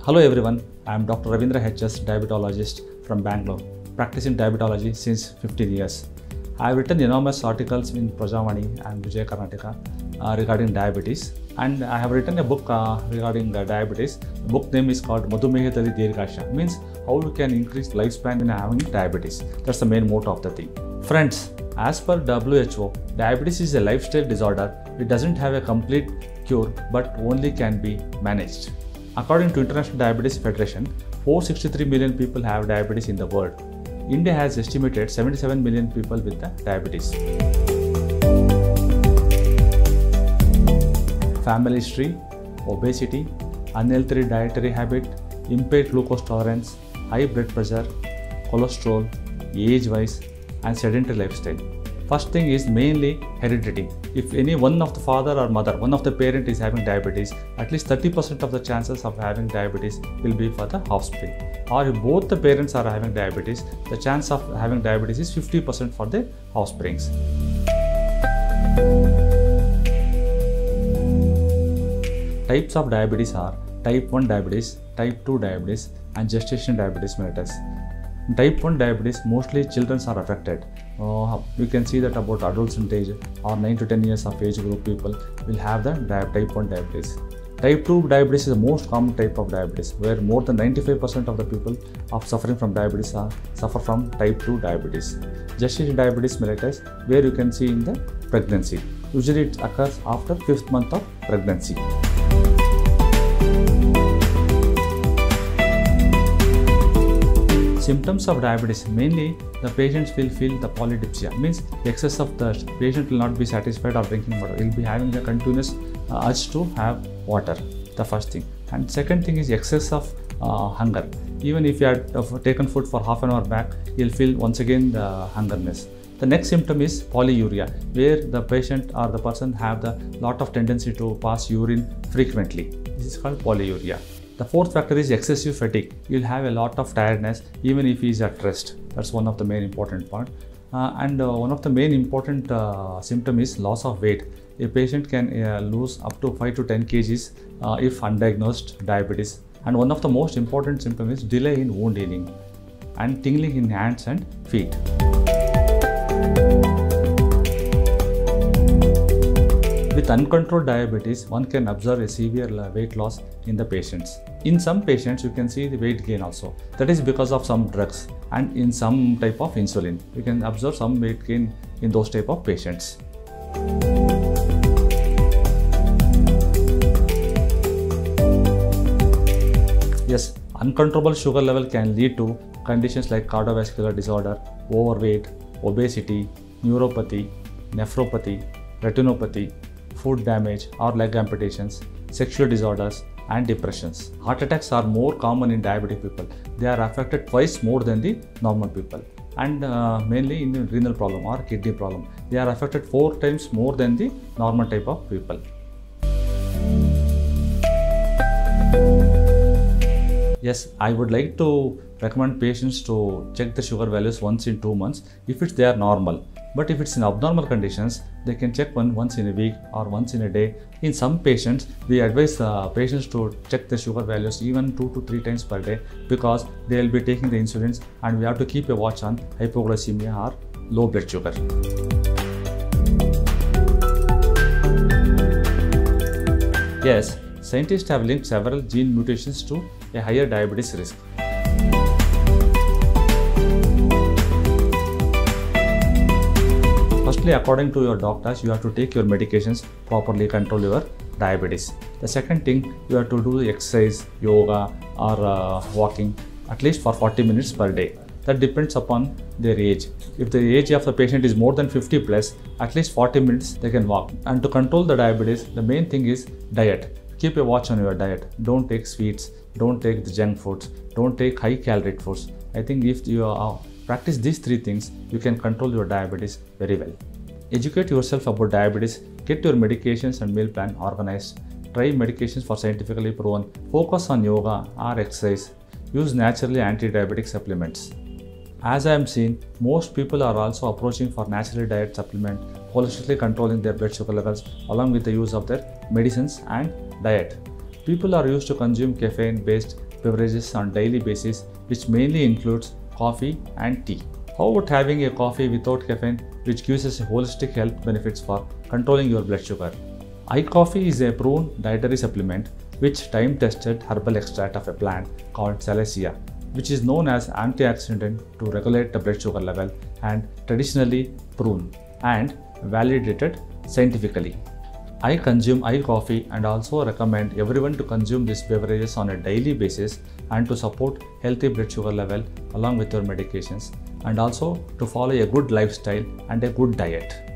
Hello everyone, I am Dr. Ravindra HS, diabetologist from Bangalore, practicing diabetology since 15 years. I have written enormous articles in Prajavani and Vijay Karnataka regarding diabetes, and I have written a book regarding diabetes. The book name is called Madhumehayadalli Dirghasha, means how you can increase lifespan in having diabetes. That's the main motto of the thing. Friends, as per WHO, diabetes is a lifestyle disorder. It doesn't have a complete cure but only can be managed. According to International Diabetes Federation, 463 million people have diabetes in the world. India has estimated 77 million people with the diabetes. Family history, obesity, unhealthy dietary habit, impaired glucose tolerance, high blood pressure, cholesterol, age-wise, and sedentary lifestyle. First thing is mainly heredity. If any one of the father or mother, one of the parent is having diabetes, at least 30% of the chances of having diabetes will be for the offspring. Or if both the parents are having diabetes, the chance of having diabetes is 50% for the offsprings. Types of diabetes are type 1 diabetes, type 2 diabetes, and gestational diabetes mellitus. Type 1 diabetes, mostly children are affected. You can see that about adults in age or 9 to 10 years of age group people will have the type 1 diabetes. Type 2 diabetes is the most common type of diabetes, where more than 95% of the people suffering from diabetes suffer from type 2 diabetes. Gestational diabetes mellitus, where you can see in the pregnancy. Usually it occurs after 5th month of pregnancy. Symptoms of diabetes, mainly the patients will feel the polydipsia, means excess of thirst. Patient will not be satisfied of drinking water. He will be having the continuous urge to have water, the first thing. And second thing is excess of hunger. Even if you had taken food for half an hour back, you'll feel once again the hungerness. The next symptom is polyuria, where the patient or the person have the lot of tendency to pass urine frequently. This is called polyuria. The fourth factor is excessive fatigue. You'll have a lot of tiredness even if he is at rest. That's one of the main important point. One of the main important symptom is loss of weight. A patient can lose up to 5 to 10 kgs if undiagnosed diabetes. And one of the most important symptom is delay in wound healing and tingling in hands and feet. With uncontrolled diabetes, one can observe a severe weight loss in the patients. In some patients, you can see the weight gain also. That is because of some drugs and in some type of insulin. You can observe some weight gain in those type of patients. Yes, uncontrollable sugar level can lead to conditions like cardiovascular disorder, overweight, obesity, neuropathy, nephropathy, retinopathy, foot damage or leg amputations, sexual disorders, and depressions. Heart attacks are more common in diabetic people. They are affected twice more than the normal people, and mainly in the renal problem or kidney problem. They are affected 4 times more than the normal type of people. Yes, I would like to recommend patients to check the sugar values once in 2 months if they are normal. But if it's in abnormal conditions, they can check once in a week or once in a day. In some patients, we advise patients to check the sugar values even 2 to 3 times per day, because they will be taking the insulins and we have to keep a watch on hypoglycemia or low blood sugar. Yes, scientists have linked several gene mutations to a higher diabetes risk. Firstly, according to your doctors, you have to take your medications, properly control your diabetes. The second thing, you have to do exercise, yoga or walking at least for 40 minutes per day. That depends upon their age. If the age of the patient is more than 50 plus, at least 40 minutes they can walk. And to control the diabetes, the main thing is diet. Keep a watch on your diet. Don't take sweets, don't take the junk foods, don't take high calorie foods. I think if you practice these 3 things, you can control your diabetes very well. Educate yourself about diabetes, get your medications and meal plan organized, try medications for scientifically proven, focus on yoga or exercise, use naturally anti-diabetic supplements. As I am seeing, most people are also approaching for natural diet supplement, holistically controlling their blood sugar levels along with the use of their medicines and diet. People are used to consume caffeine-based beverages on daily basis, which mainly includes coffee and tea. How about having a coffee without caffeine, which gives us holistic health benefits for controlling your blood sugar? iCoffee is a proven dietary supplement which time-tested herbal extract of a plant called Salacia, which is known as antioxidant to regulate the blood sugar level and traditionally proven and validated scientifically. I consume iCoffee and also recommend everyone to consume these beverages on a daily basis and to support healthy blood sugar level along with your medications, and also to follow a good lifestyle and a good diet.